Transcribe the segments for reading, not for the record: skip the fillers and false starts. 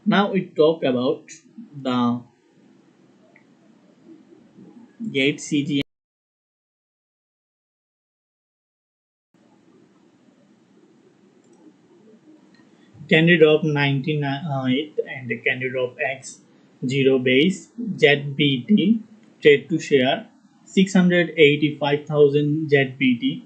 Now we talk about the gate CG. CandyDrop 98 and CandyDrop X 0 base ZBT trade to share 685,000 ZBT.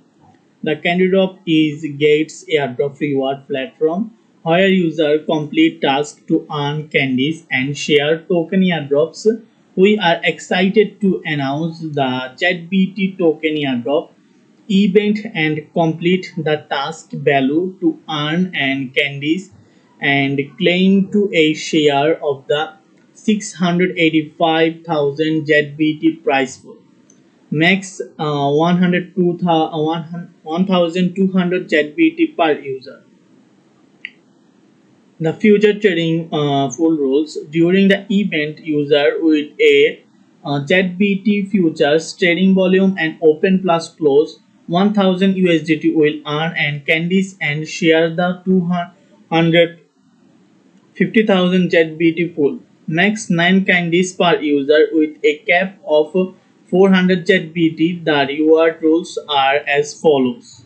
The CandyDrop is Gates airdrop reward platform where users complete tasks to earn candies and share token airdrops. We are excited to announce the ZBT token airdrop event and complete the task value to earn and candies and claim to a share of the 685,000 ZBT prize pool. Max 1,200 ZBT per user. The future trading full rules during the event, user with a ZBT futures trading volume and open plus close 1000 USDT will earn and candies and share the 250,000 ZBT pool. Max 9 candies per user with a cap of 400 ZBT. The reward rules are as follows.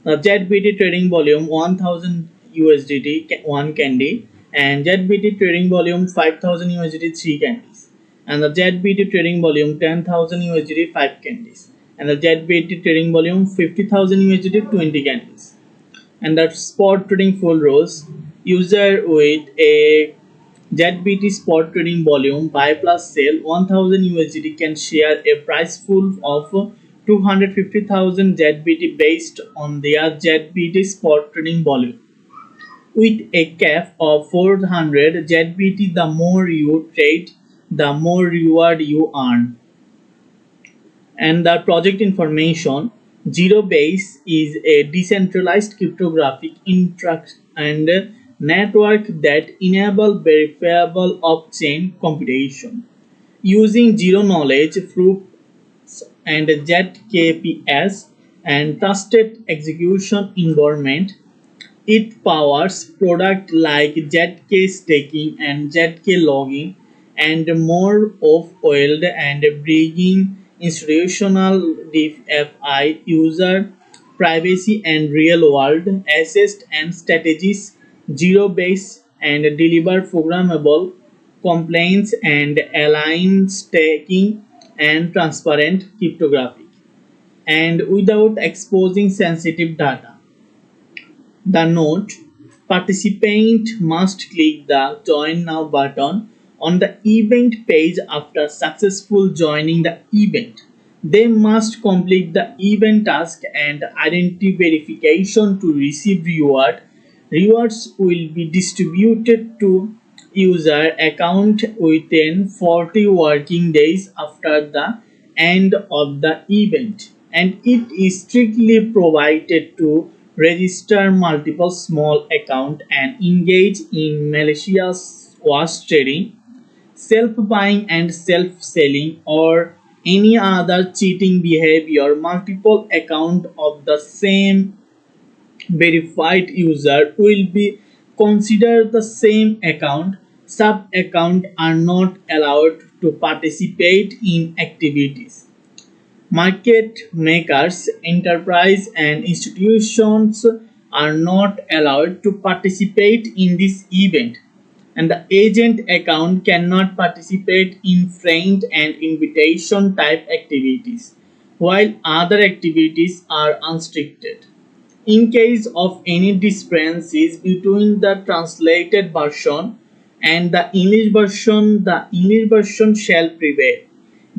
ZBT trading volume 1000 USDT 1 candy and ZBT trading volume 5000 USDT 3 candies and the ZBT trading volume 10,000 USDT 5 candies and the ZBT trading volume 50,000 USDT 20 candies. And the spot trading full rules, user with a ZBT spot trading volume buy plus sell 1000 USDT can share a price pool of 250,000 ZBT based on their ZBT spot trading volume. With a cap of 400 ZBT, the more you trade, the more reward you earn. And the project information, Zero Base is a decentralized cryptographic and network that enable verifiable off-chain computation using zero knowledge proofs and ZKPS and trusted execution environment. It powers products like ZK staking and ZK logging and more of oiled and bringing institutional DeFi user privacy and real world assets and strategies zero base and deliver programmable compliance and aligned staking and transparent cryptography and without exposing sensitive data. The note, participant must click the join now button on the event page after successful joining the event. They must complete the event task and identity verification to receive reward. Rewards will be distributed to user account within 40 working days after the end of the event, and it is strictly provided to register multiple small accounts and engage in malicious wash trading, self-buying and self-selling, or any other cheating behavior. Multiple accounts of the same verified user will be considered the same account. Sub accounts are not allowed to participate in activities. Market makers, enterprise, and institutions are not allowed to participate in this event, and the agent account cannot participate in friend and invitation type activities, while other activities are unrestricted. In case of any discrepancies between the translated version and the English version shall prevail.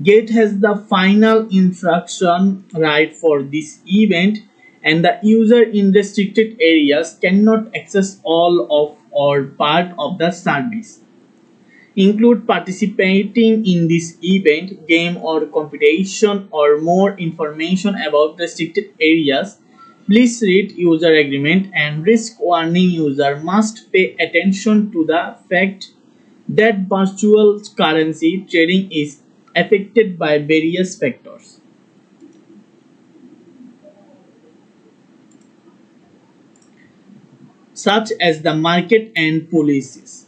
Gate has the final instruction right for this event, and the user in restricted areas cannot access all of or part of the service. Include participating in this event, game or competition, or more information about restricted areas. Please read user agreement and risk warning. User must pay attention to the fact that virtual currency trading is affected by various factors such as the market and policies.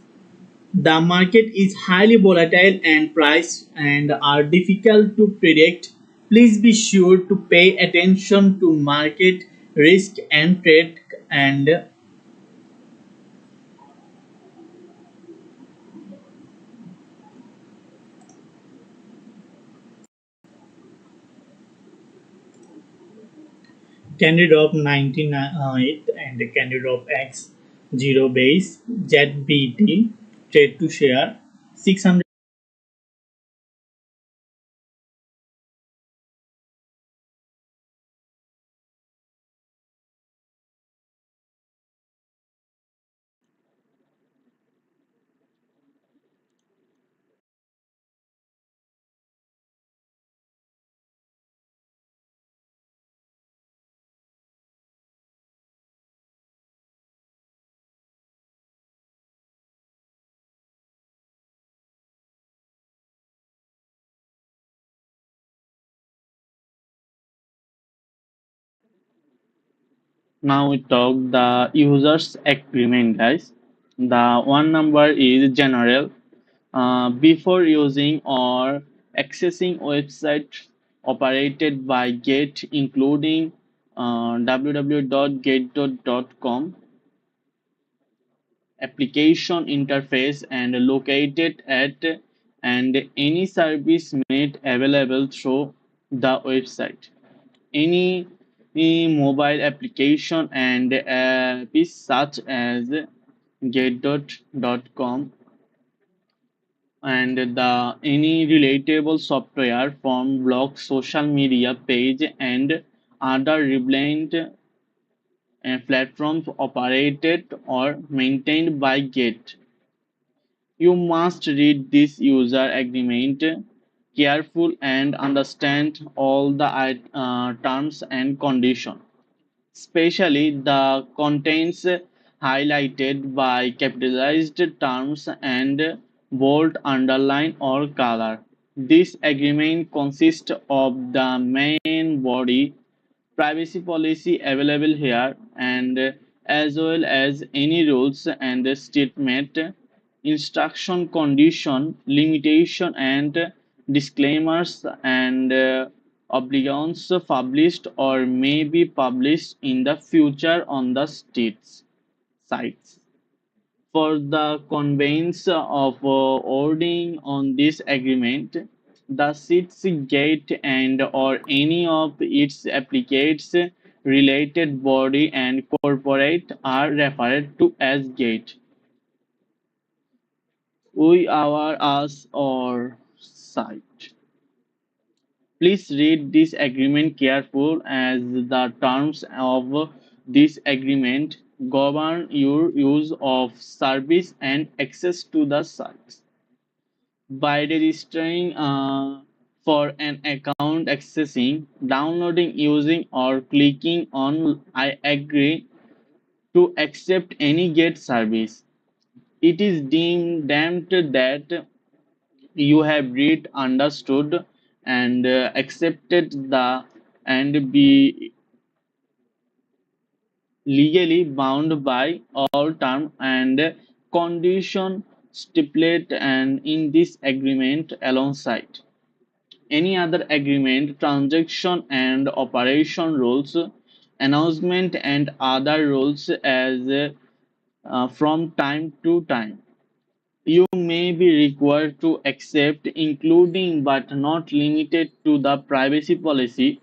The market is highly volatile and price and are difficult to predict. Please be sure to pay attention to market risk and trade and CandyDrop 98 and CandyDrop X 0 base ZBT trade to share 600. Now we talk the users agreement, guys. The one number is general. Before using or accessing website operated by Gate, including www.gate.com application interface and located at and any service made available through the website. Any mobile application and apps such as get.com and the any relatable software from blog, social media page and other relevant platforms operated or maintained by Git. You must read this user agreement careful and understand all the terms and conditions, especially the contents highlighted by capitalized terms and bold underline or color. This agreement consists of the main body privacy policy available here and as well as any rules and statement, instruction, condition, limitation and disclaimers and obligations published or may be published in the future on the state's sites. For the conveyance of wording on this agreement, the seats gate and or any of its applicates related body and corporate are referred to as gate. We our us or site. Please read this agreement careful as the terms of this agreement govern your use of service and access to the sites. By registering for an account, accessing, downloading, using, or clicking on I agree to accept any GET service, it is deemed that you have read, understood, and accepted the and be legally bound by all terms and conditions stipulated and in this agreement alongside any other agreement, transaction and operation rules, announcement and other rules as from time to time. You may be required to accept, including but not limited to the privacy policy,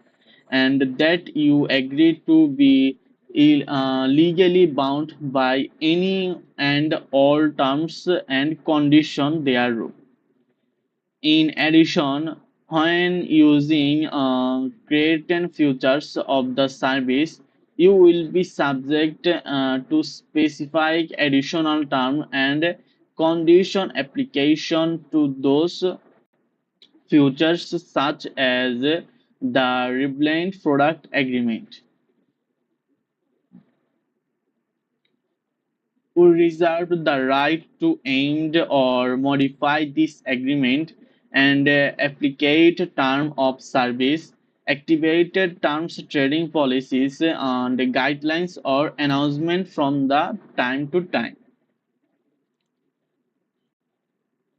and that you agree to be legally bound by any and all terms and conditions thereof. In addition, when using creating features of the service, you will be subject to specific additional term and condition application to those features such as the relevant product agreement. We reserve the right to end or modify this agreement and applicate term of service, activated terms trading policies and guidelines or announcement from the time to time.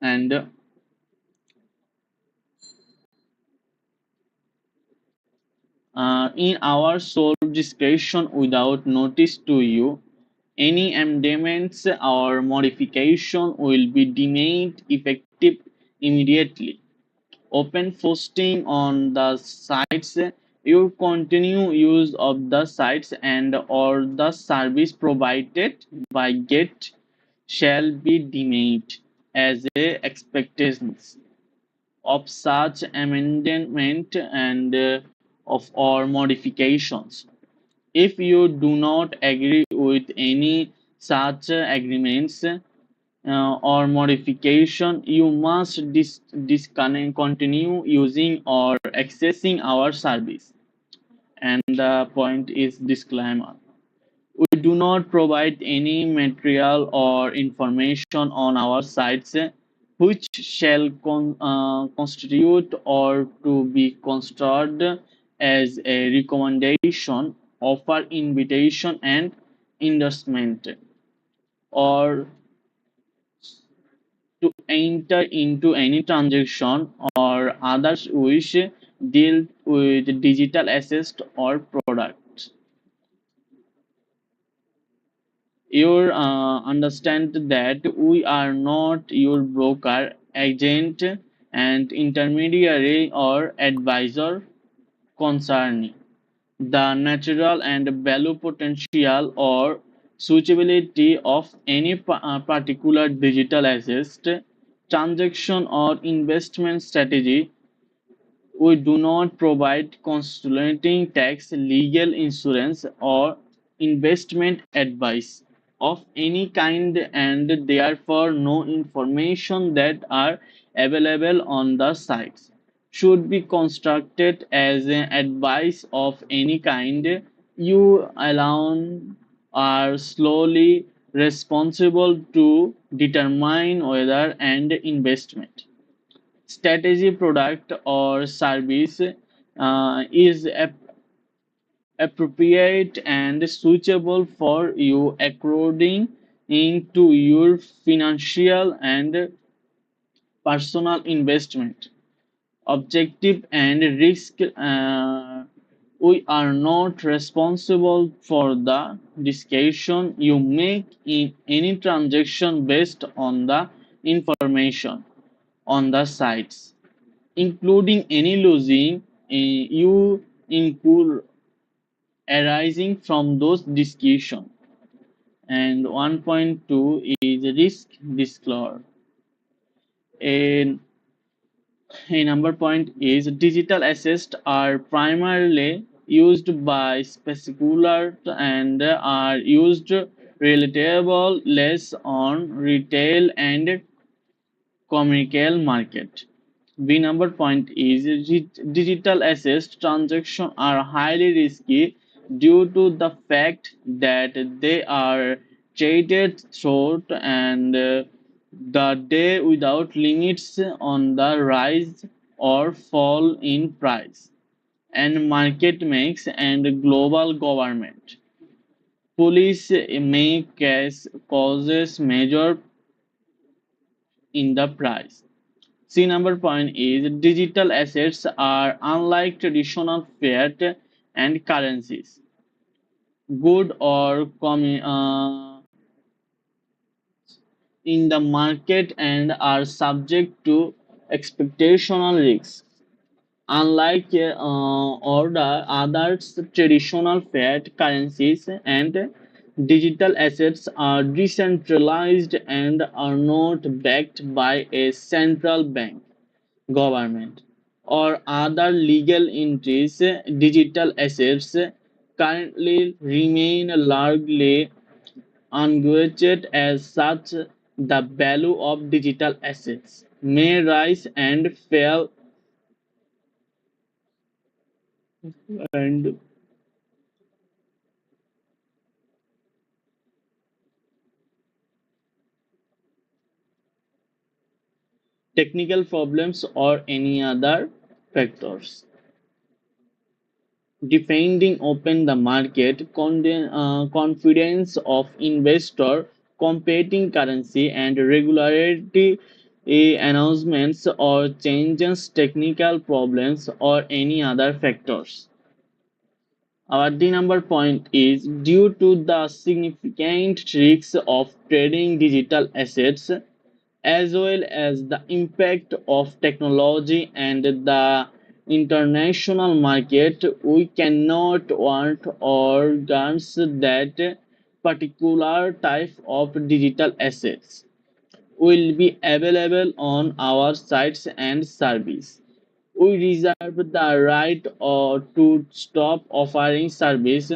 And in our sole discretion without notice to you, any amendments or modification will be deemed effective immediately. Open posting on the sites. Your continue use of the sites and or the service provided by GET shall be deemed as a expectations of such amendment and of or modifications. If you do not agree with any such agreements or modification, you must disconnect, continue using or accessing our service. And the point is disclaimer. We do not provide any material or information on our sites which shall constitute or to be construed as a recommendation, offer, invitation, and endorsement, or to enter into any transaction or others which deal with digital assets or products. You understand that we are not your broker, agent, and intermediary or advisor concerning the natural and value potential or suitability of any particular digital asset, transaction, or investment strategy. We do not provide consulting tax, legal, insurance, or investment advice of any kind, and therefore no information that are available on the sites should be constructed as an advice of any kind. You alone are solely responsible to determine whether an investment strategy, product, or service is appropriate and suitable for you according to your financial and personal investment objective and risk. We are not responsible for the discussion you make in any transaction based on the information on the sites, including any losing you incur arising from those discussions. And 1.2 is risk disclosure. And a number point is digital assets are primarily used by speculators and are used relatively less on retail and commercial market. B number point is digital assets transactions are highly risky due to the fact that they are traded throughout and the day without limits on the rise or fall in price and market makes and global government. Police may causes major in the price. C number point is digital assets are unlike traditional fiat and currencies, good or in the market and are subject to expectational risks. Unlike or the other traditional fiat currencies and digital assets are decentralized and are not backed by a central bank, government, or other legal entities. Digital assets currently remain largely unguaranteed as such. The value of digital assets may rise and fall, and technical problems or any other factors. Defending open the market, confidence of investor, competing currency and regularity announcements or changes, technical problems, or any other factors. Our D number point is due to the significant risks of trading digital assets as well as the impact of technology and the international market, we cannot warrant or guarantee that particular type of digital assets will be available on our sites and service. We reserve the right to stop offering service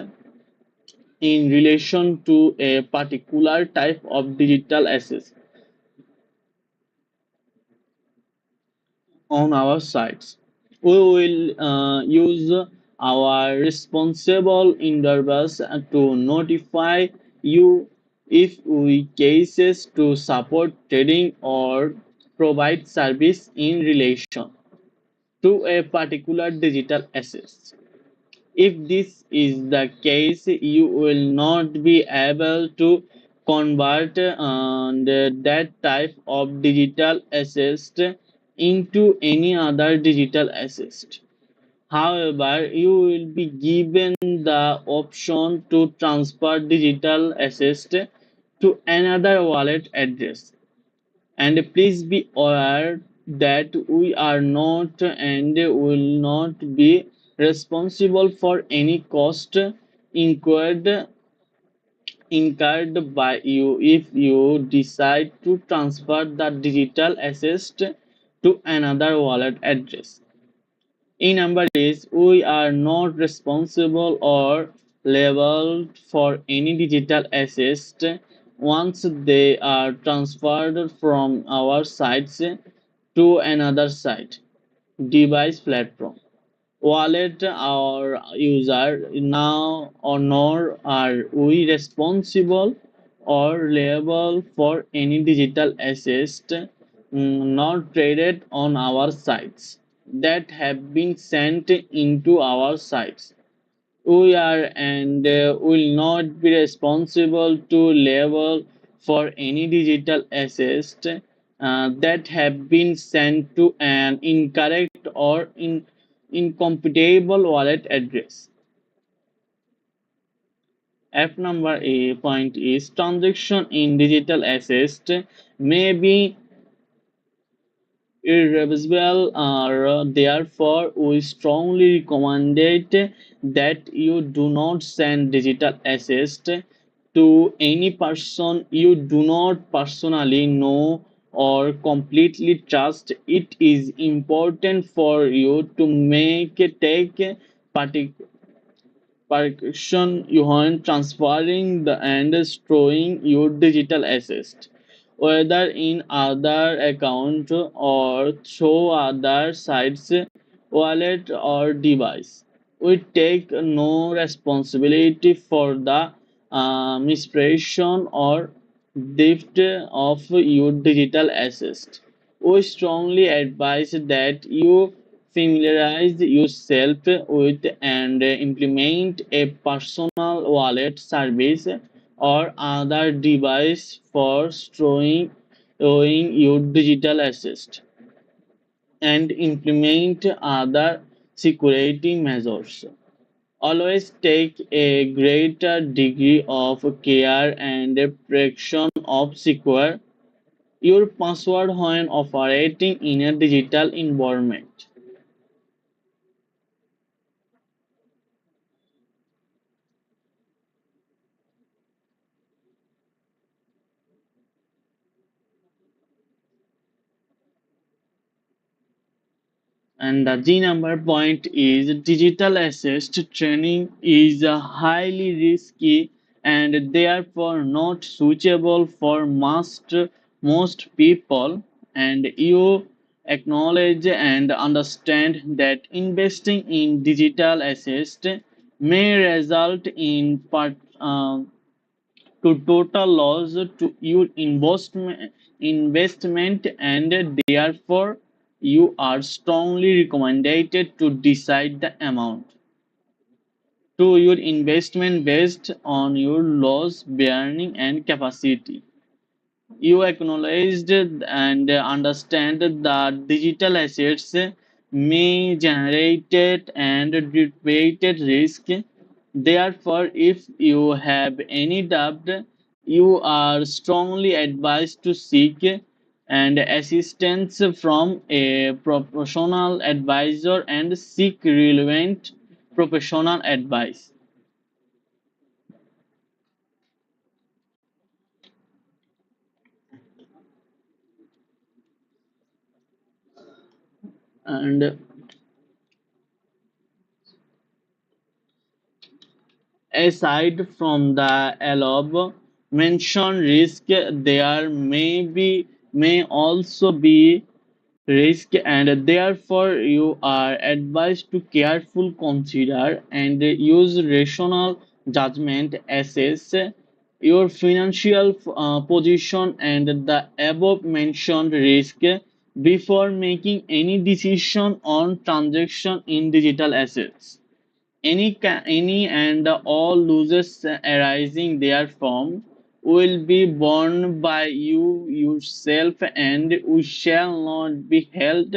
in relation to a particular type of digital asset on our sites. We will use our responsible intervals to notify you if we cases to support trading or provide service in relation to a particular digital asset. If this is the case, you will not be able to convert that type of digital asset into any other digital asset. However, you will be given the option to transfer digital asset to another wallet address. And please be aware that we are not and will not be responsible for any cost incurred incurred by you if you decide to transfer the digital asset to another wallet address. In number is we are not responsible or liable for any digital assets once they are transferred from our sites to another site, device platform, wallet or user. Now or nor are we responsible or liable for any digital assets not traded on our sites that have been sent into our sites. We are and will not be responsible to label for any digital assets that have been sent to an incorrect or incompatible wallet address. F number A point is transaction in digital assets may be irreversible. Therefore, we strongly recommend that you do not send digital assets to any person you do not personally know or completely trust. It is important for you to take partic- percussion Johan transferring the and storing your digital assets, whether in other account or through other sites, wallet or device. We take no responsibility for the misprision or theft of your digital assets. We strongly advise that you familiarize yourself with and implement a personal wallet service or other device for storing your digital assets and implement other security measures. Always take a greater degree of care and protection of secure your password when operating in a digital environment. And the G number point is digital assist training is highly risky and therefore not suitable for most people. And you acknowledge and understand that investing in digital assets may result in to total loss to your investment and therefore you are strongly recommended to decide the amount to your investment based on your loss bearing and capacity. You acknowledged and understand that digital assets may generate and debate risk. Therefore, if you have any doubt, you are strongly advised to seek and assistance from a professional advisor and seek relevant professional advice. And aside from the above mentioned risk, there may also be risk, and therefore you are advised to carefully consider and use rational judgment, assess your financial position and the above mentioned risk before making any decision on transaction in digital assets. Any and all losses arising therefrom will be borne by you yourself, and we shall not be held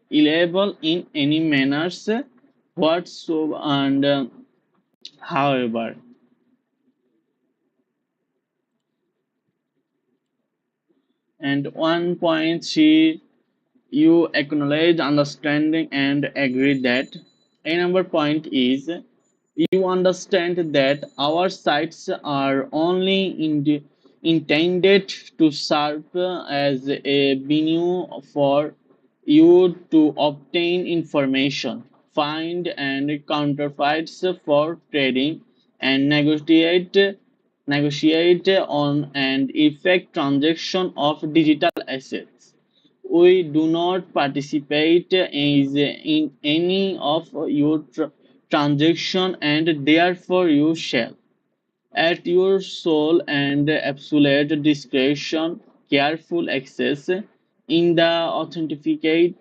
liable in any manners whatsoever. And however, and one point she you acknowledge, understanding, and agree that a number point is you understand that our sites are only intended to serve as a venue for you to obtain information, find and counterfeits for trading, and negotiate on and effect transaction of digital assets. We do not participate in any of your transaction, and therefore you shall, at your sole and absolute discretion, careful access in the authenticate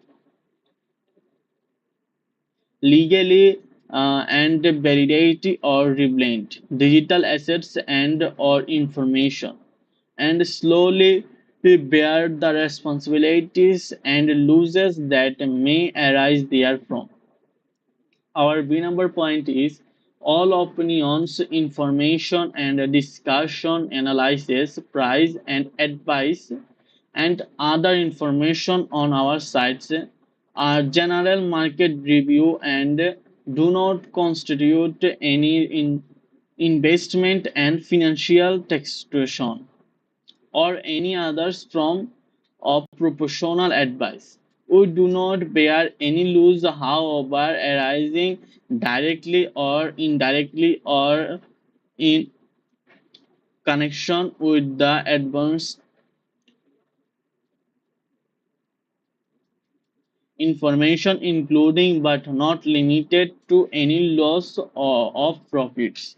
legally and validate or relevant digital assets and or information, and slowly bear the responsibilities and losses that may arise therefrom. Our B number point is all opinions, information, and discussion, analysis, price, and advice, and other information on our sites are general market review and do not constitute any investment and financial taxation or any others from of proportional advice. We do not bear any loss, however, arising directly or indirectly or in connection with the advanced information, including but not limited to any loss or of profits.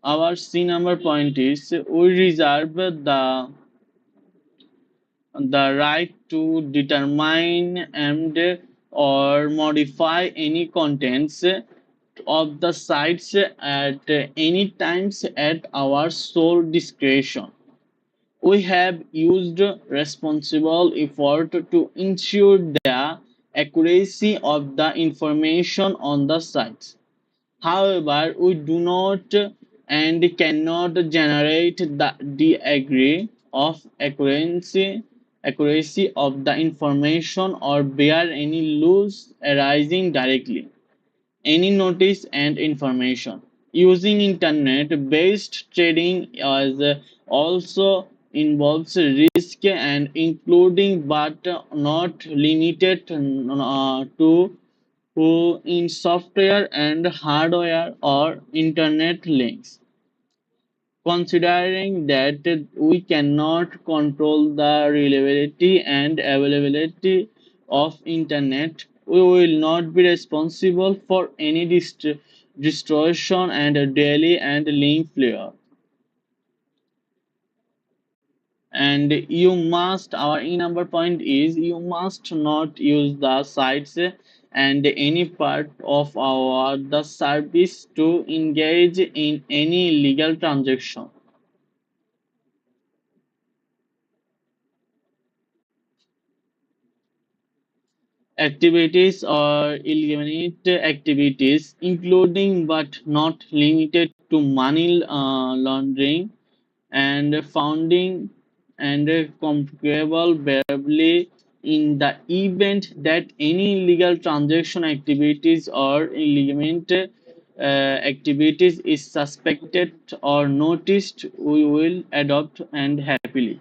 Our C number point is we reserve the right to determine and or modify any contents of the sites at any times at our sole discretion. We have used responsible effort to ensure the accuracy of the information on the sites. However, we do not and cannot generate the degree of accuracy of the information or bear any loss arising directly any notice and information. Using internet based trading as also involves risk and including but not limited to who in software and hardware or internet links. Considering that we cannot control the reliability and availability of internet, we will not be responsible for any distortion and daily and link failure. And you must, our E number point is you must not use the sites and any part of our the service to engage in any legal transaction. activities or eliminate activities, including but not limited to money laundering and founding and comparable barely in the event that any illegal transaction activities or illegitimate activities is suspected or noticed, we will adopt and happily.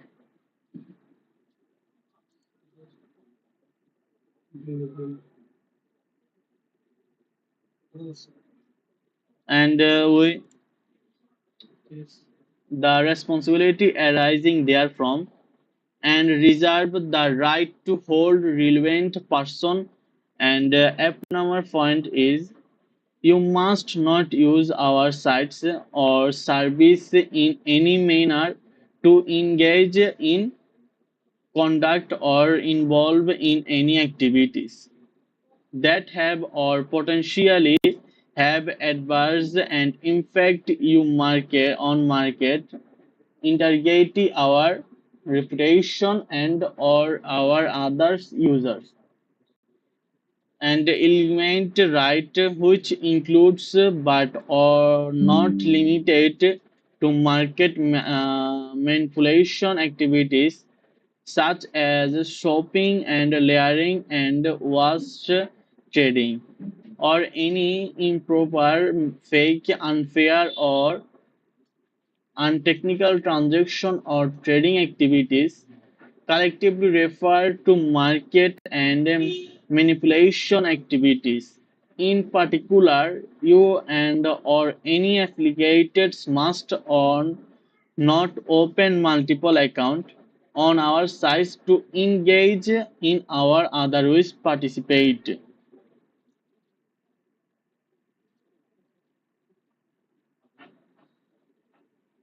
And we the responsibility arising therefrom and reserve the right to hold relevant person. And F number point is you must not use our sites or service in any manner to engage in conduct or involve in any activities that have or potentially have adverse and impact you market on market integrity, our reputation, and or our others users, and element right which includes but are not limited to market manipulation activities such as shopping and layering and wash trading or any improper, fake, unfair, or untechnical transaction or trading activities collectively referred to market and manipulation activities. In particular, you and or any affiliates must on not open multiple accounts on our sites to engage in our otherwise participate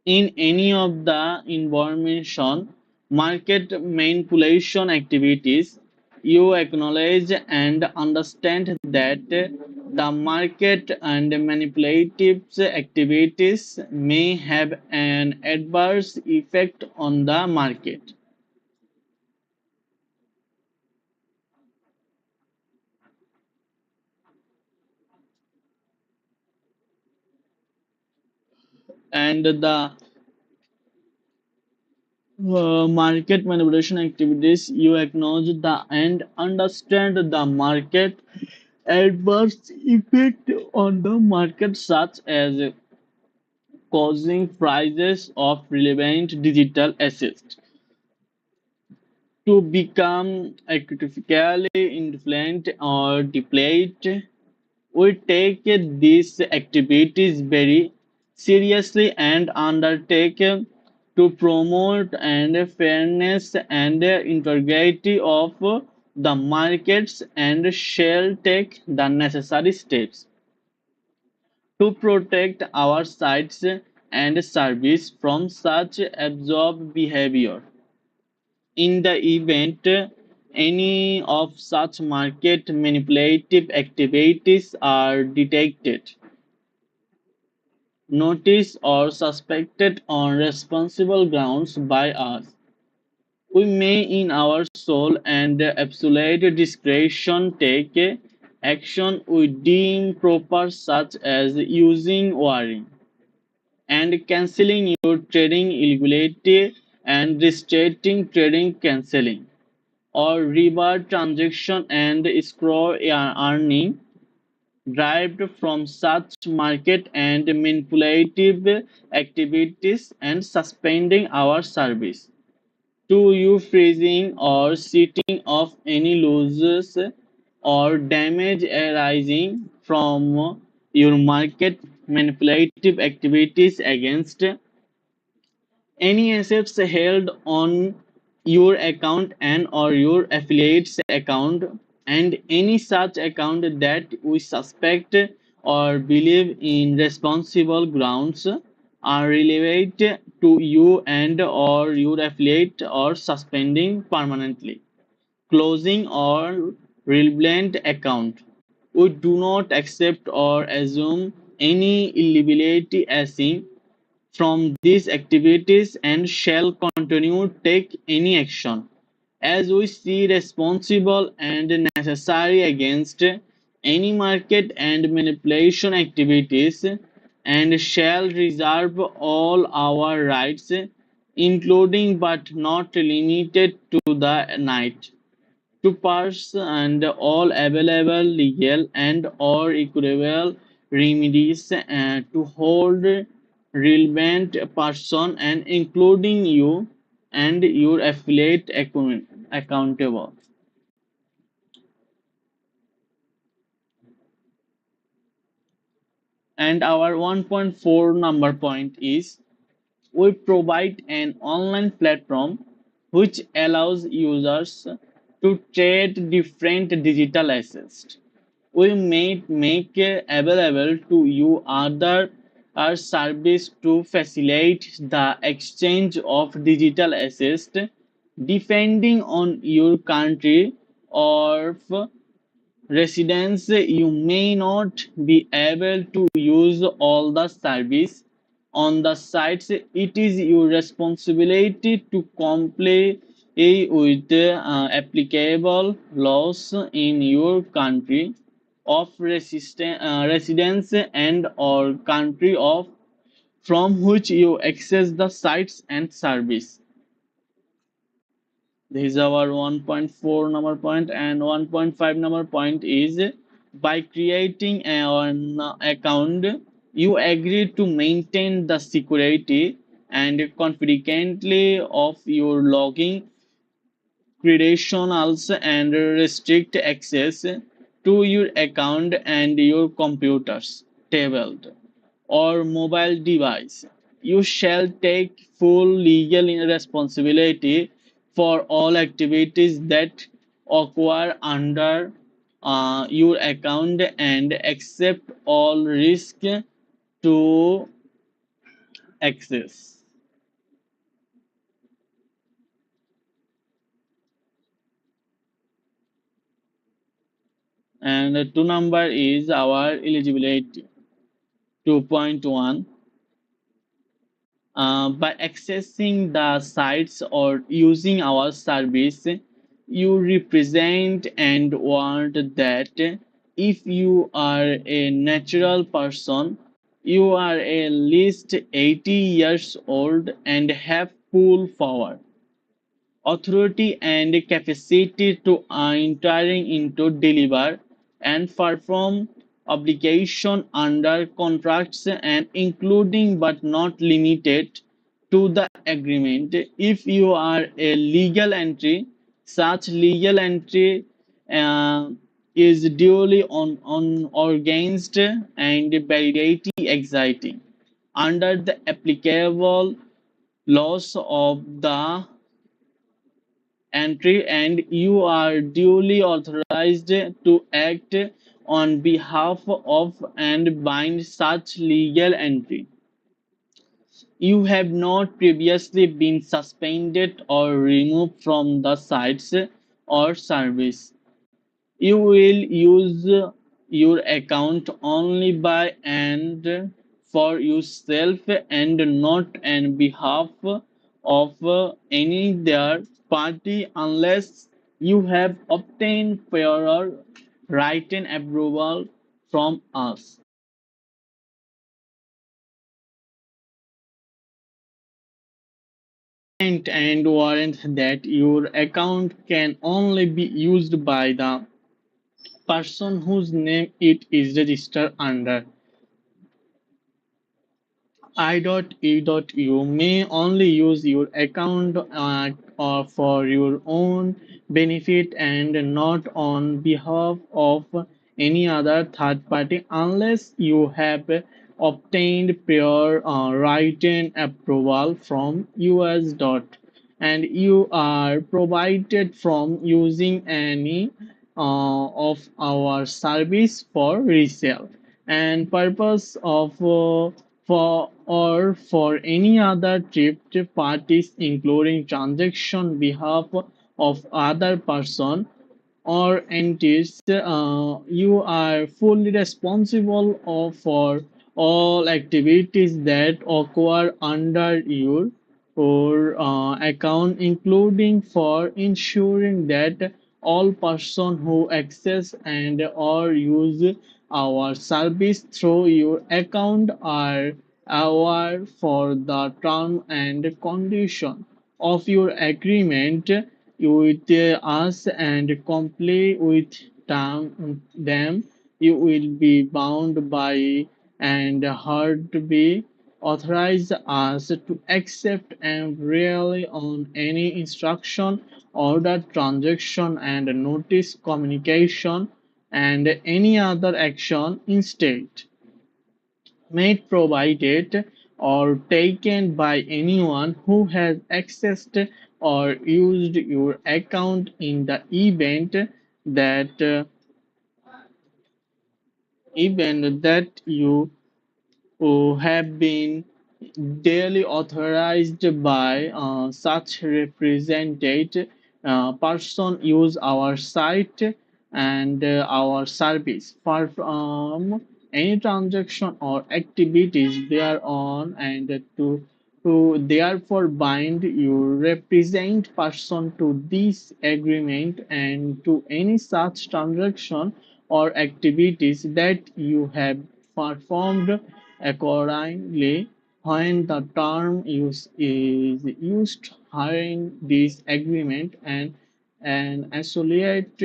in any of the information market manipulation activities. You acknowledge and understand that the market and manipulative activities may have an adverse effect on the market and the market manipulation activities. You acknowledge the and understand the market adverse effect on the market, such as causing prices of relevant digital assets to become artificially inflated or depleted. We take these activities very seriously and undertake to promote and fairness and integrity of the markets and shall take the necessary steps to protect our sites and service from such absurd behavior. In the event any of such market manipulative activities are detected, noticed, or suspected on responsible grounds by us, we may, in our sole and absolute discretion, take action we deem proper, such as using warning and cancelling your trading illegally and restricting trading cancelling or reward transaction and scroll earning derived from such market and manipulative activities and suspending our service to you freezing or setting off any losses or damage arising from your market manipulative activities against any assets held on your account and or your affiliates account and any such account that we suspect or believe in responsible grounds are relevant to you and or your affiliate or suspending permanently closing or relevant account. We do not accept or assume any liability arising from these activities and shall continue take any action as we see responsible and necessary against any market and manipulation activities and shall reserve all our rights, including but not limited to the night, to pass and all available legal and or equitable remedies to hold relevant person and including you and your affiliate accountable. And our 1.4 number point is we provide an online platform which allows users to trade different digital assets. We may make available to you other our service to facilitate the exchange of digital assets depending on your country or residence. You may not be able to use all the service on the sites. It is your responsibility to comply with applicable laws in your country of residence and or country of from which you access the sites and service. This is our 1.4 number point, and 1.5 number point is by creating an account, you agree to maintain the security and confidently of your login credentials and restrict access to your account and your computers, tablet, or mobile device. You shall take full legal responsibility for all activities that occur under your account and accept all risk to access. And two number is our eligibility. 2.1, by accessing the sites or using our service, you represent and want that if you are a natural person, you are at least 80 years old and have full power, authority and capacity to entering into deliver and perform obligation under contracts and including but not limited to the agreement. If you are a legal entry, such legal entry uh, is duly on organized and validity exciting under the applicable laws of the entry, and you are duly authorized to act on behalf of and bind such legal entry. You have not previously been suspended or removed from the sites or service. You will use your account only by and for yourself and not on behalf of any third party unless you have obtained prior written approval from us. And warrant that your account can only be used by the person whose name it is registered under. I.E.U may only use your account or for your own benefit and not on behalf of any other third party unless you have obtained prior written approval from US. And you are provided from using any of our service for resale and purpose of for or for any other third parties including transaction behalf of other person or entities. You are fully responsible for all activities that occur under your or account, including for ensuring that all person who access and or use our service through your account are aware for the term and condition of your agreement with us and comply with them. You will be bound by and heard to be authorize us to accept and rely on any instruction, order, transaction, and notice communication and any other action instead made, provided, or taken by anyone who has accessed or used your account in the that uh, event that you who have been duly authorized by such represented person use our site and our service perform any transaction or activities thereon and to therefore bind your represent person to this agreement and to any such transaction or activities that you have performed accordingly. When the term use is used hiring this agreement and associate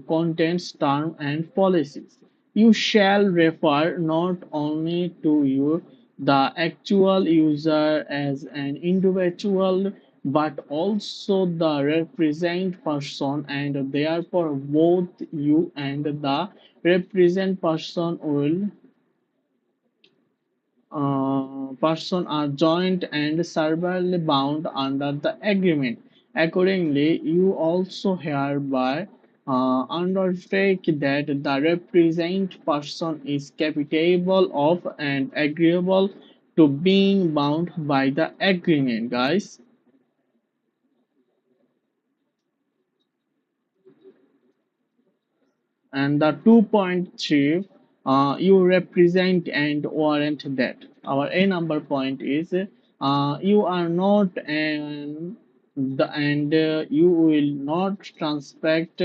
contents, term and policies. You shall refer not only to you, the actual user as an individual, but also the represent person, and therefore both you and the represent person will person are joined and severally bound under the agreement. Accordingly, you also hereby undertake that the represent person is capable of and agreeable to being bound by the agreement, guys. And the 2.3, you represent and warrant that. Our A number point is you are not you will not transact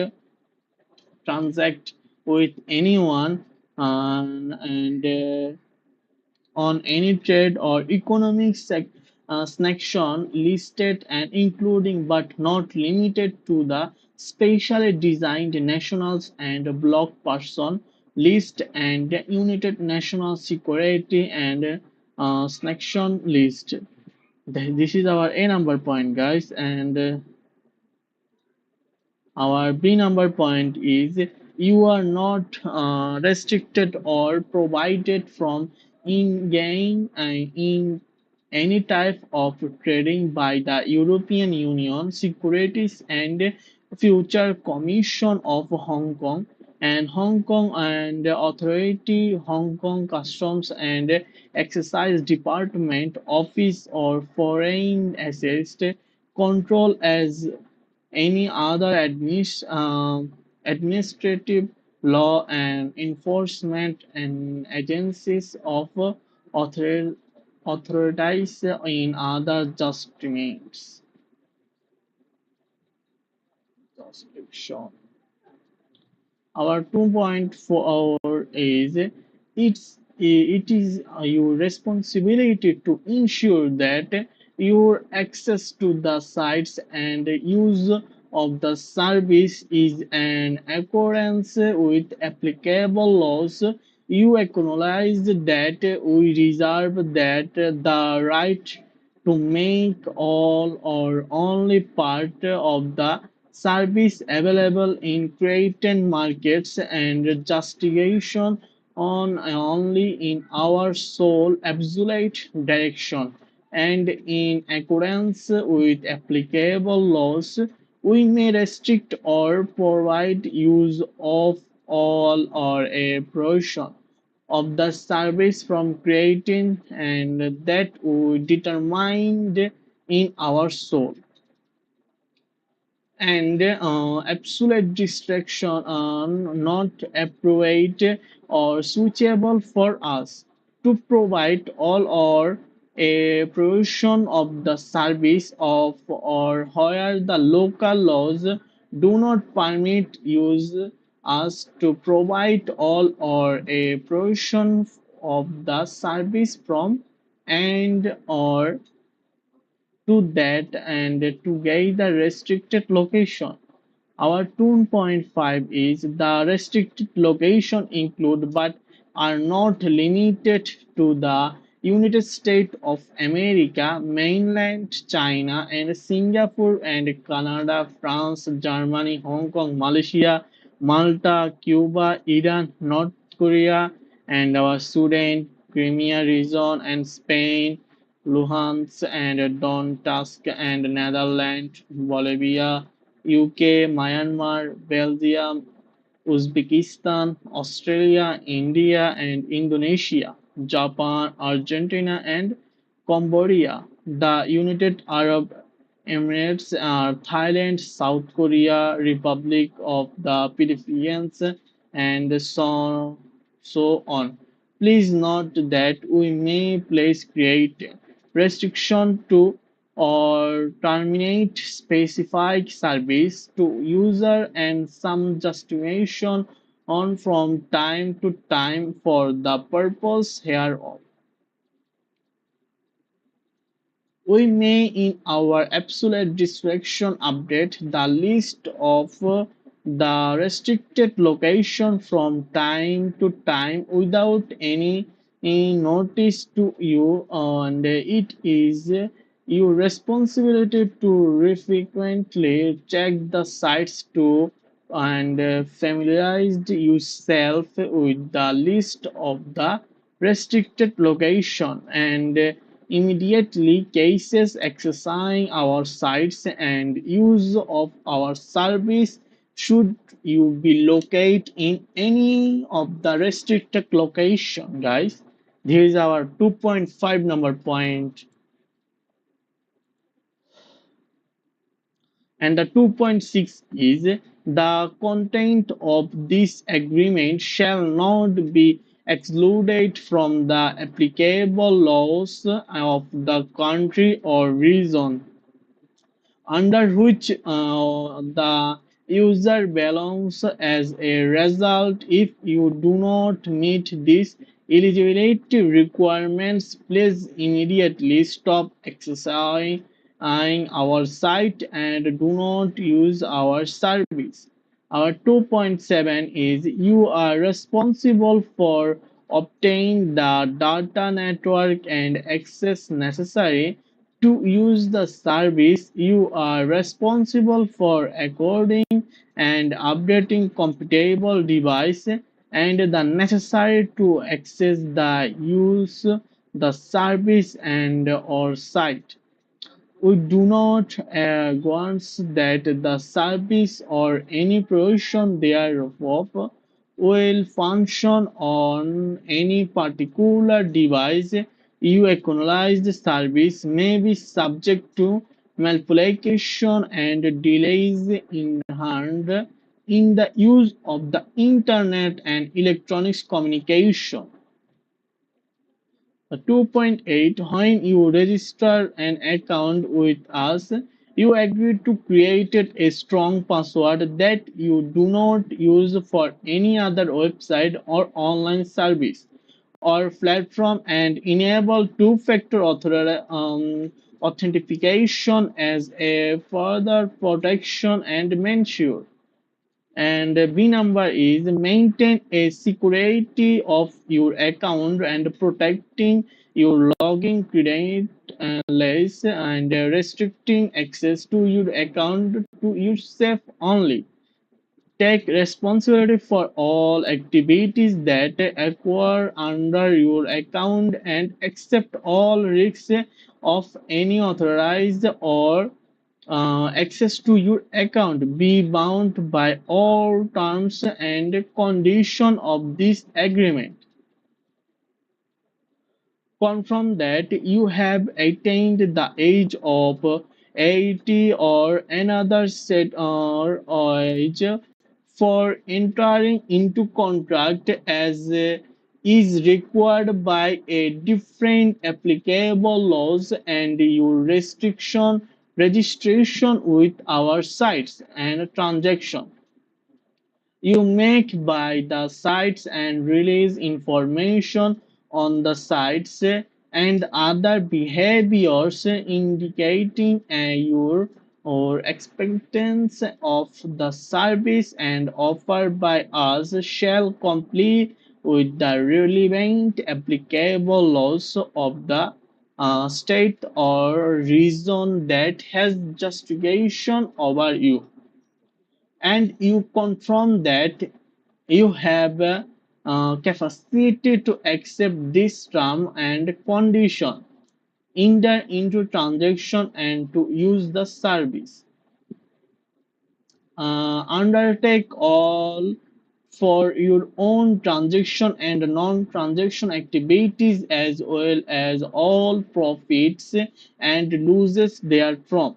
with anyone and on any trade or economic sanction listed and including but not limited to the specially designed nationals and bloc person list and united national security and sanction list. This is our A number point, guys, and our B number point is you are not restricted or provided from in any type of trading by the European Union Securities and Future Commission of Hong Kong and Hong Kong and Authority, Hong Kong Customs and Excise Department Office or Foreign Assets Control as any other administrative law and enforcement and agencies of author, authorized in other jurisdiction. Our 2.4 is it is your responsibility to ensure that your access to the sites and use of the service is in accordance with applicable laws. You acknowledge that we reserve that the right to make all or only part of the service available in created markets and justification on only in our sole absolute direction and in accordance with applicable laws we may restrict or provide use of all or a portion of the service from creating and that we determined in our soul and absolute distraction are not appropriate or suitable for us to provide all or a provision of the service of or where the local laws do not permit use us to provide all or a provision of the service from and or to that and to get the restricted location. Our 2.5 is the restricted location include but are not limited to the United States of America, mainland China, and Singapore and Canada, France, Germany, Hong Kong, Malaysia, Malta, Cuba, Iran, North Korea, and our Sudan, Crimea region, and Spain, Luhansk and Donetsk and Netherlands, Bolivia, UK, Myanmar, Belgium, Uzbekistan, Australia, India, and Indonesia, Japan, Argentina, and Cambodia. The United Arab Emirates are Thailand, South Korea, Republic of the Philippines, and so on. Please note that we may place create restriction to or terminate specified service to user and some justification on from time to time for the purpose hereof. We may in our absolute discretion update the list of the restricted location from time to time without any notice to you, and it is your responsibility to frequently check the sites to and familiarize yourself with the list of the restricted location and immediately cases exercising our sites and use of our service should you be located in any of the restricted location, guys. This is our 2.5 number point. And the 2.6 is the content of this agreement shall not be excluded from the applicable laws of the country or region under which the user belongs. As a result, if you do not meet these eligibility requirements, please immediately stop accessing our site and do not use our service. Our 2.7 is you are responsible for obtaining the data network and access necessary to use the service. You are responsible for according and updating compatible device and the necessary to access the use the service and or site. We do not want that the service or any provision thereof will function on any particular device. You acknowledge the service may be subject to manipulation and delays inherent in the use of the internet and electronics communication. 2.8 When you register an account with us, you agree to create a strong password that you do not use for any other website or online service or platform and enable two-factor authentication as a further protection and ensure. And B number is maintain a security of your account and protecting your login credentials and restricting access to your account to yourself only. Take responsibility for all activities that occur under your account and accept all risks of any authorized or access to your account. Be bound by all terms and conditions of this agreement. Confirm that you have attained the age of 80 or another set or age for entering into contract as is required by a different applicable laws and your restriction registration with our sites and transaction you make by the sites and release information on the sites and other behaviors indicating your or expectance of the service and offered by us shall comply with the relevant applicable laws of the state or region that has jurisdiction over you and you confirm that you have capacity to accept this term and condition enter into transaction and to use the service undertake all for your own transaction and non-transaction activities as well as all profits and losses therefrom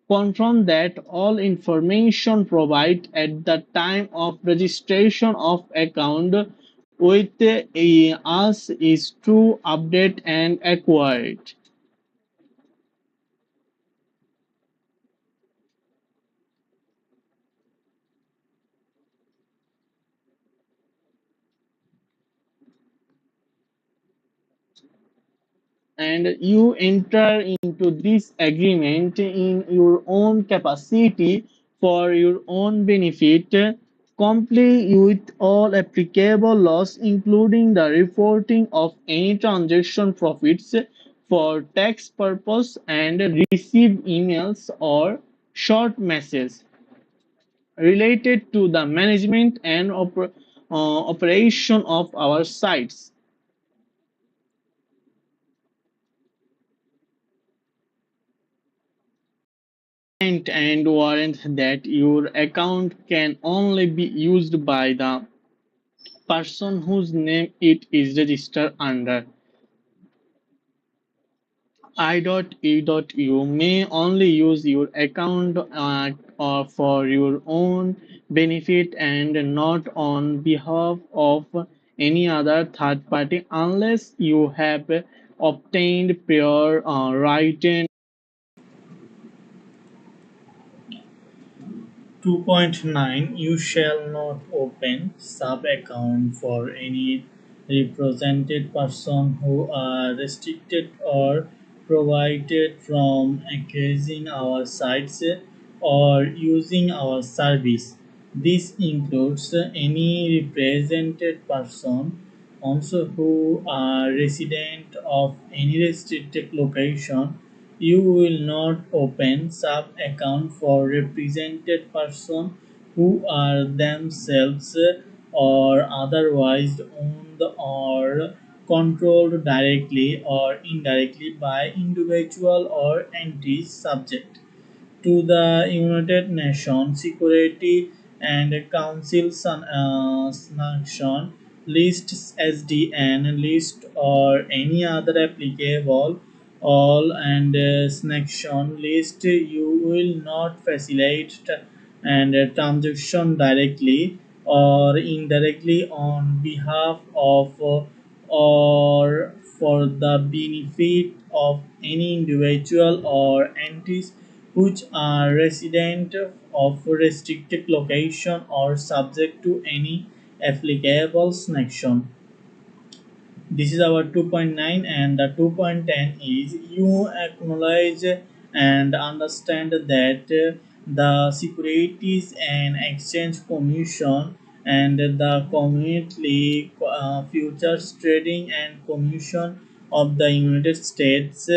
confirm that all information provided at the time of registration of account with us is true, update, and accurate. And you enter into this agreement in your own capacity for your own benefit, comply with all applicable laws, including the reporting of any transaction profits for tax purpose, and receive emails or short messages related to the management and operation of our sites and warrant that your account can only be used by the person whose name it is registered under. I.E.U. may only use your account or for your own benefit and not on behalf of any other third party unless you have obtained prior written 2.9 You shall not open sub-account for any represented person who are restricted or prohibited from accessing our sites or using our service. This includes any represented person also who are resident of any restricted location. You will not open sub-account for represented persons who are themselves or otherwise owned or controlled directly or indirectly by individual or entities subject to the United Nations Security and Council sanction lists SDN list or any other applicable all and sanction list. You will not facilitate and transaction directly or indirectly on behalf of or for the benefit of any individual or entities which are resident of restricted location or subject to any applicable sanction. This is our 2.9, and the 2.10 is you acknowledge and understand that the Securities and Exchange Commission and the Community Futures Trading and Commission of the United States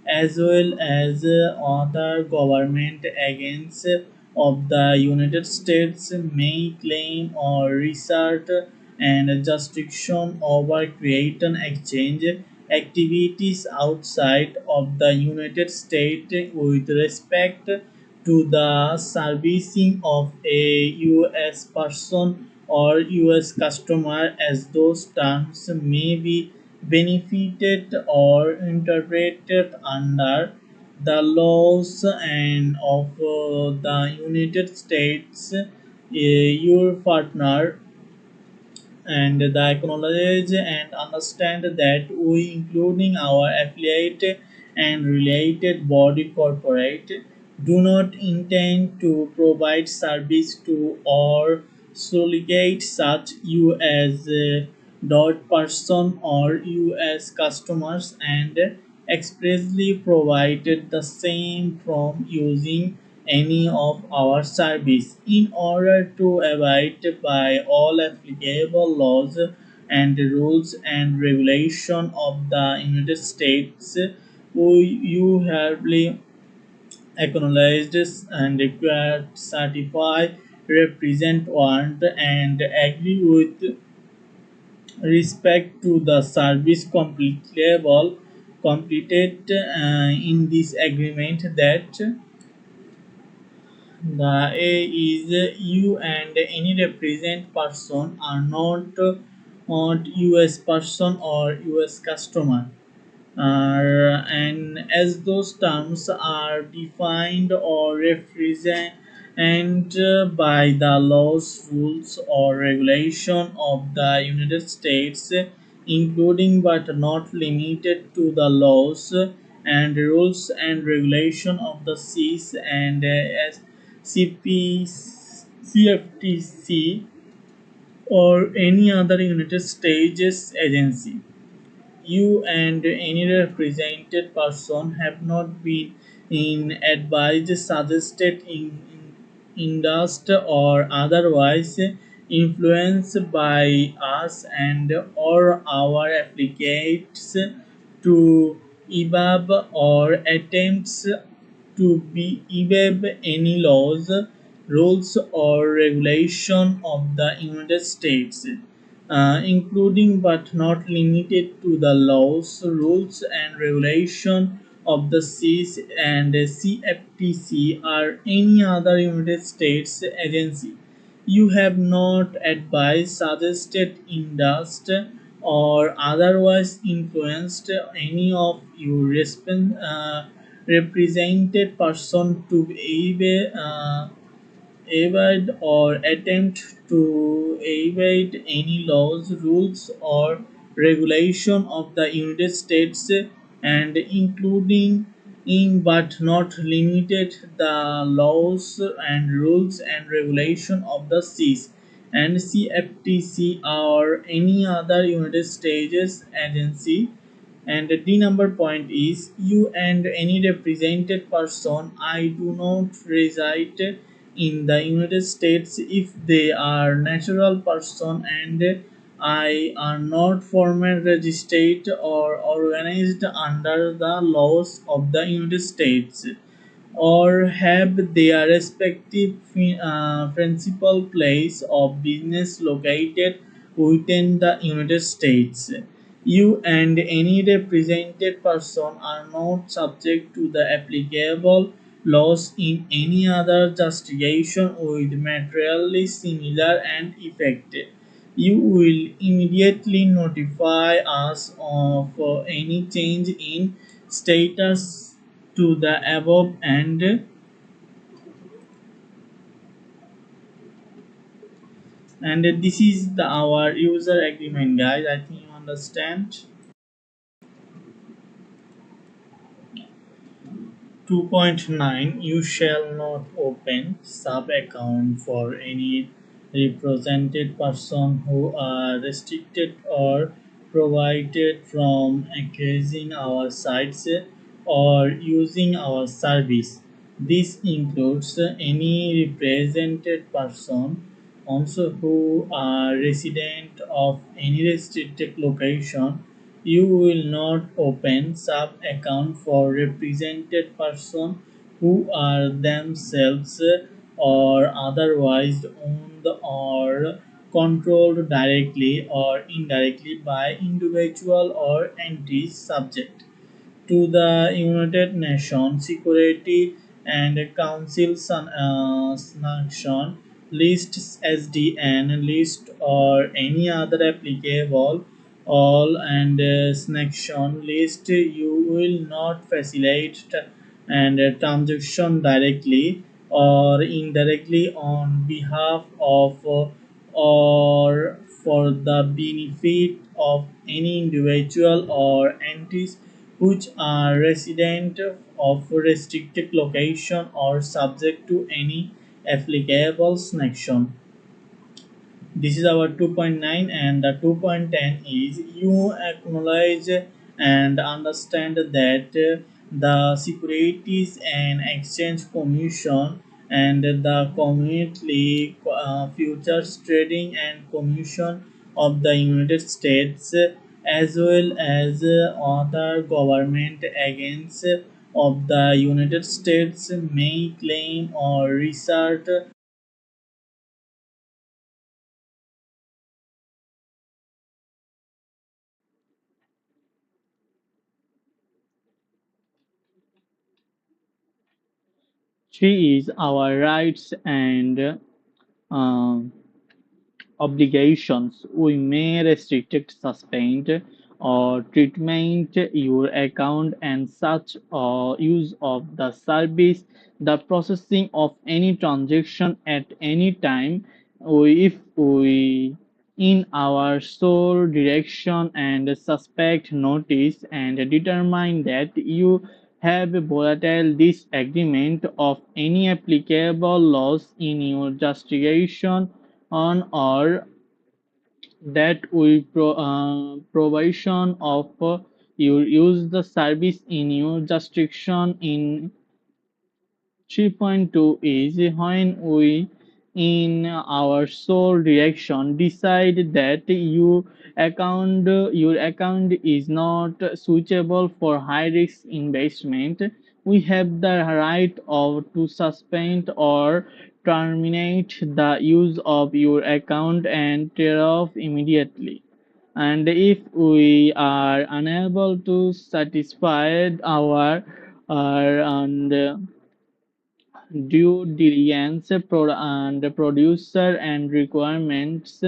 as well as other government agents of the United States may claim or research and jurisdiction over create and exchange activities outside of the United States with respect to the servicing of a US person or US customer as those terms may be benefited or interpreted under the laws and of the United States. Your partner and the acknowledge and understand that we, including our affiliate and related body corporate, do not intend to provide service to or solicit such you as dot person or you as customers, and expressly provided the same from using any of our service in order to abide by all applicable laws and rules and regulation of the United States. You hereby acknowledged and required certify represent warrant and agree with respect to the service completed in this agreement that the A is you and any represent person are not US person or US customer, and as those terms are defined or represent by the laws, rules, or regulation of the United States, including but not limited to the laws and rules and regulation of the CIS and CP, CFTC, or any other United States agency. You and any represented person have not been in advised, suggested, endorsed, or otherwise influenced by us and or our affiliates to evade or attempts to be evade any laws, rules, or regulation of the United States, including but not limited to the laws, rules, and regulation of the CIS and CFTC or any other United States agency. You have not advised, suggested, endorsed, or otherwise influenced any of your represented person to evade or attempt to evade any laws, rules, or regulation of the United States, and including in but not limited the laws and rules and regulation of the CIS and CFTC or any other United States agency. And the D number point is you and any represented person I do not reside in the United States if they are natural person and I are not formally registered or organized under the laws of the United States or have their respective principal place of business located within the United States. You and any represented person are not subject to the applicable laws in any other jurisdiction with materially similar and effect. You will immediately notify us of any change in status to the above, and this is our user agreement, guys. I think you understand. 2.9, you shall not open sub account for any represented person who are restricted or prohibited from accessing our sites or using our service. This includes any represented person also who are resident of any restricted location. You will not open sub account for represented person who are themselves or otherwise owned or controlled directly or indirectly by individual or entities subject to the United Nations Security and Council sanction list, SDN list, or any other applicable all and sanction list. You will not facilitate and transaction directly or indirectly on behalf of or for the benefit of any individual or entities which are resident of restricted location or subject to any applicable sanction. This is our 2.9, and the 2.10 is you acknowledge and understand that the Securities and Exchange Commission and the Community Futures Trading and Commission of the United States, as well as other government agents of the United States, may claim or research. Three is our rights and uh, obligations. We may restrict, suspend, or treatment your account and such use of the service, the processing of any transaction at any time, if we in our sole direction and suspect notice and determine that you have volatile this agreement of any applicable laws in your justification on or that we provision of you use the service in your jurisdiction in 3.2 is when we in our sole direction decide that your account is not suitable for high risk investment. We have the right of to suspend or terminate the use of your account and tear off immediately. And if we are unable to satisfy our and due diligence and producer and requirements,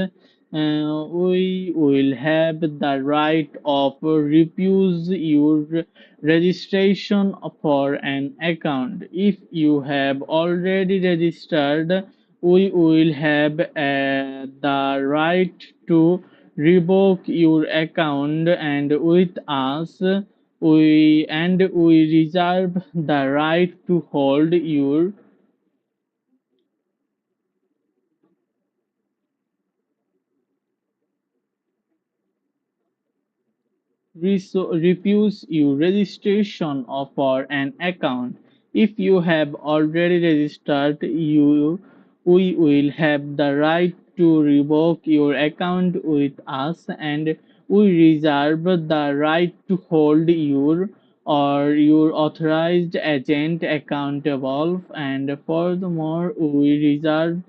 we will have the right of refuse your registration for an account. If you have already registered, we will have the right to revoke your account and with us we reserve the right to hold your refuse your registration for an account. If you have already registered, we will have the right to revoke your account with us and we reserve the right to hold your authorized agent accountable, and furthermore we reserve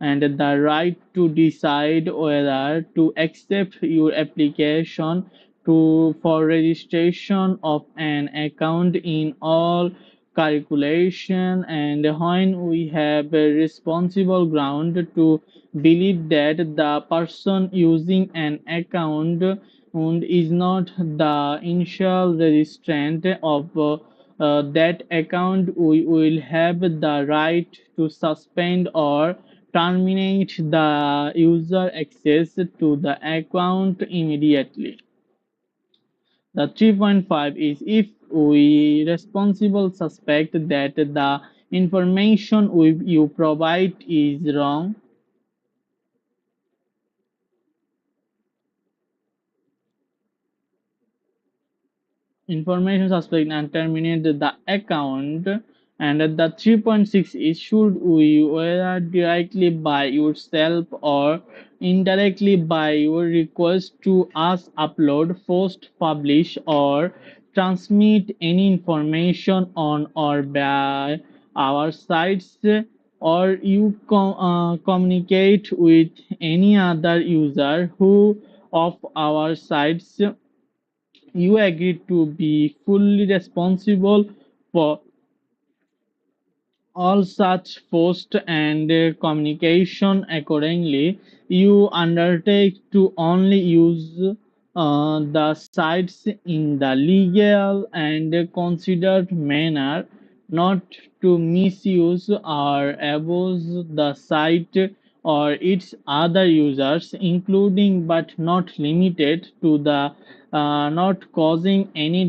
and the right to decide whether to accept your application for registration of an account in all calculation, and when we have a responsible ground to believe that the person using an account is not the initial registrant of that account, we will have the right to suspend or terminate the user access to the account immediately. The 3.5 is if we responsible suspect that the information you provide is wrong. Information suspect and terminate the account. And the 3.6 is should we whether directly by yourself or indirectly by your request to us upload, post, publish or transmit any information on or by our sites, or you communicate with any other user who of our sites, you agree to be fully responsible for all such posts and communication. Accordingly, you undertake to only use the sites in the legal and considered manner, not to misuse or abuse the site or its other users, including but not limited to the not causing any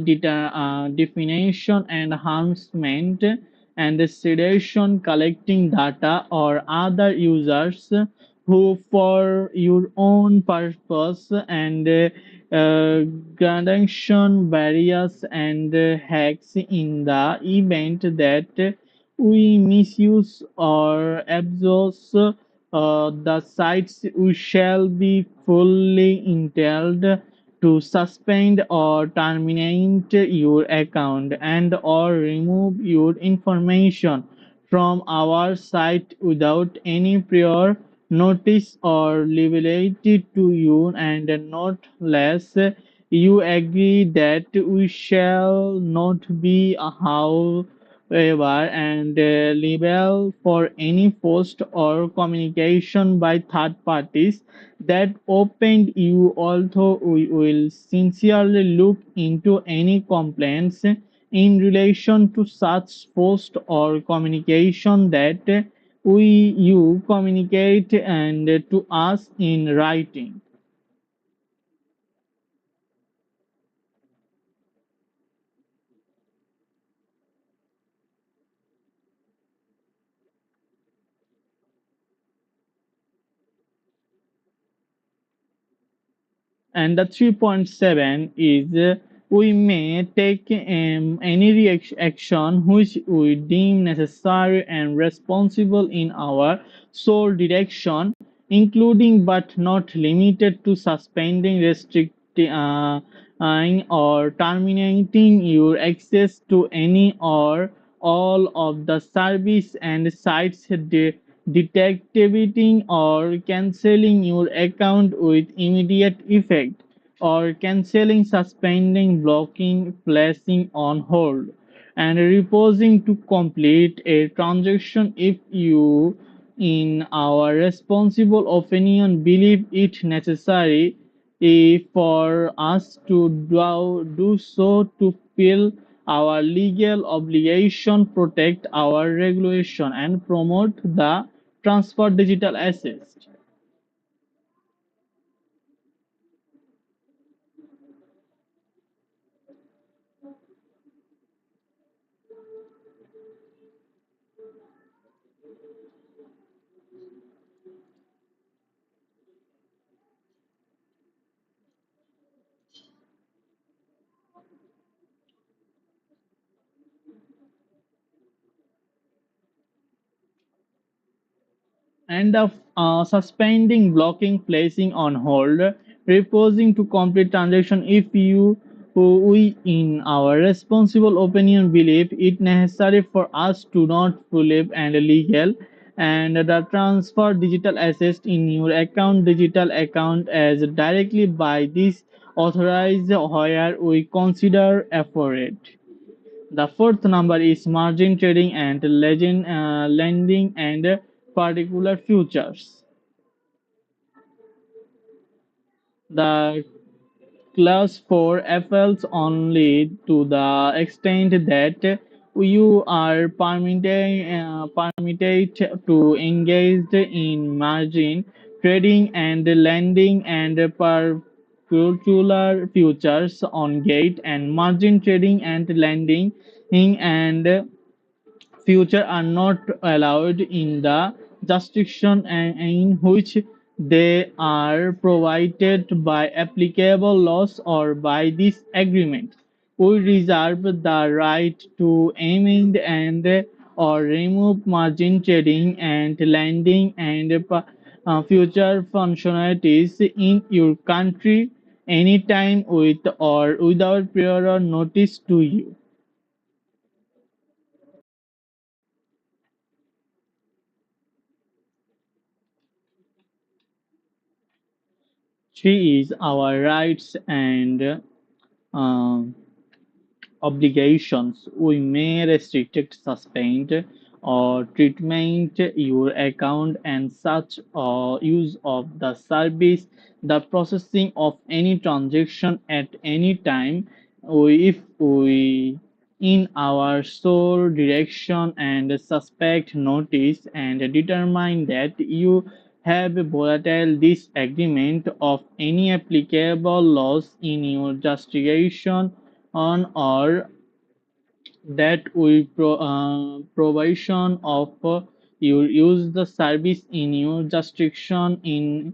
definition enhancement and sedation, collecting data or other users who for your own purpose and gradation barriers and hacks in the event that we misuse or abuse the sites. We shall be fully entitled to suspend or terminate your account and or remove your information from our site without any prior notice or liability to you, and not less you agree that we shall not be however and liable for any post or communication by third parties that opened you, although we will sincerely look into any complaints in relation to such post or communication that we you communicate and to us in writing. And the 3.7 is we may take any action which we deem necessary and responsible in our sole direction, including but not limited to suspending, restricting, or terminating your access to any or all of the service and sites, deactivating or canceling your account with immediate effect, or canceling, suspending, blocking, placing on hold, and reposing to complete a transaction if you, in our responsible opinion, believe it necessary for us to do so to fill our legal obligation, protect our regulation, and promote the transfer digital assets. And of suspending, blocking, placing on hold, reposing to complete transaction if you we in our responsible opinion believe it necessary for us to not fully and legal, and the transfer digital assets in your digital account as directly by this authorized where we consider appropriate. The fourth number is margin trading and lending and particular futures. The clause 4 applies only to the extent that you are permitted to engage in margin trading and lending and particular futures on gate, and margin trading and lending and future are not allowed in the jurisdiction in which they are provided by applicable laws or by this agreement. We reserve the right to amend and or remove margin trading and lending and future functionalities in your country anytime with or without prior notice to you. 3 is our rights and um, obligations. We may restrict, suspend, or treatment your account and such use of the service, the processing of any transaction at any time, if we in our sole direction and suspect, notice and determine that you have volatile disagreement of any applicable laws in your jurisdiction on or that will provision of you use the service in your jurisdiction in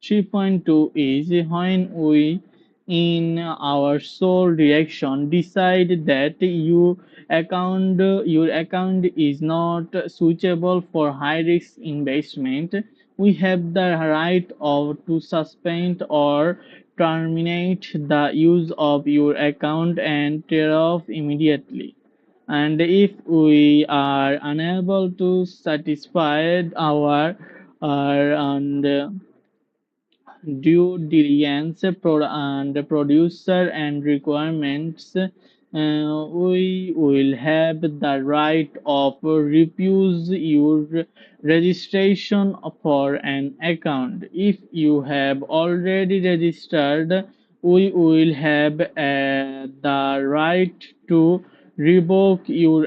3.2 is when we in our sole direction decide that your account is not suitable for high risk investment. We have the right of to suspend or terminate the use of your account and tear off immediately. And if we are unable to satisfy our and due diligence and producer and requirements, we will have the right of refuse your registration for an account. If you have already registered, we will have the right to revoke your